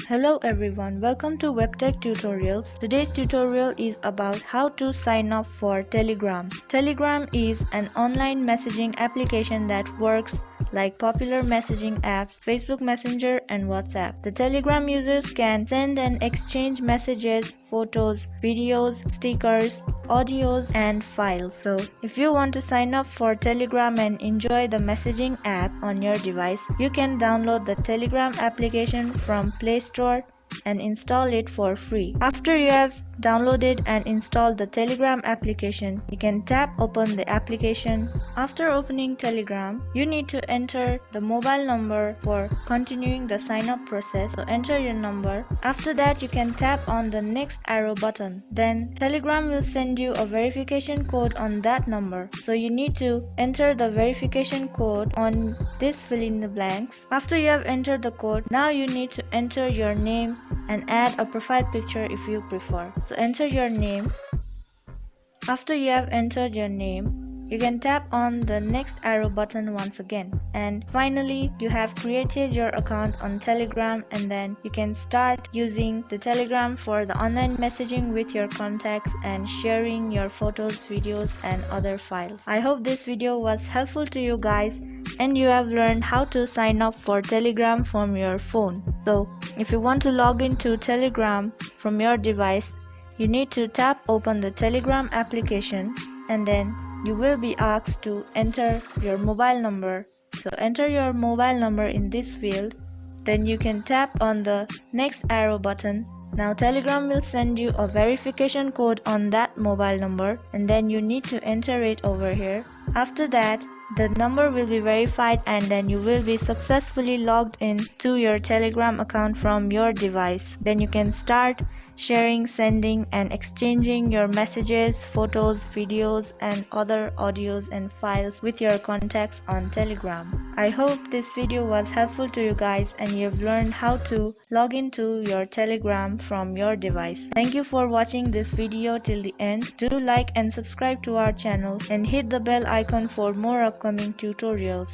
Hello everyone, welcome to WebTech Tutorials. Today's tutorial is about how to sign up for Telegram. Telegram is an online messaging application that works like popular messaging apps, Facebook Messenger and WhatsApp. The Telegram users can send and exchange messages, photos, videos, stickers, audios and files. So if you want to sign up for Telegram and enjoy the messaging app on your device, you can download the Telegram application from Play Store and install it for free. After you have downloaded and installed the Telegram application, you can tap open the application. After opening Telegram, you need to enter the mobile number for continuing the sign up process. So enter your number. After that, you can tap on the next arrow button. Then Telegram will send you a verification code on that number. So you need to enter the verification code on this fill in the blanks. After you have entered the code, now you need to enter your name and add a profile picture if you prefer. So enter your name. After you have entered your name, you can tap on the next arrow button once again. And finally, you have created your account on Telegram, and then you can start using the Telegram for the online messaging with your contacts and sharing your photos, videos and other files. I hope this video was helpful to you guys and you have learned how to sign up for Telegram from your phone. So if you want to log into Telegram from your device, you need to tap open the Telegram application and then you will be asked to enter your mobile number. So enter your mobile number in this field. Then you can tap on the next arrow button. Now Telegram will send you a verification code on that mobile number and then you need to enter it over here. After that, the number will be verified and then you will be successfully logged in to your Telegram account from your device. Then you can start sharing, sending and exchanging your messages, photos, videos and other audios and files with your contacts on Telegram. I hope this video was helpful to you guys and you've learned how to log into your Telegram from your device. Thank you for watching this video till the end. Do like and subscribe to our channel and hit the bell icon for more upcoming tutorials.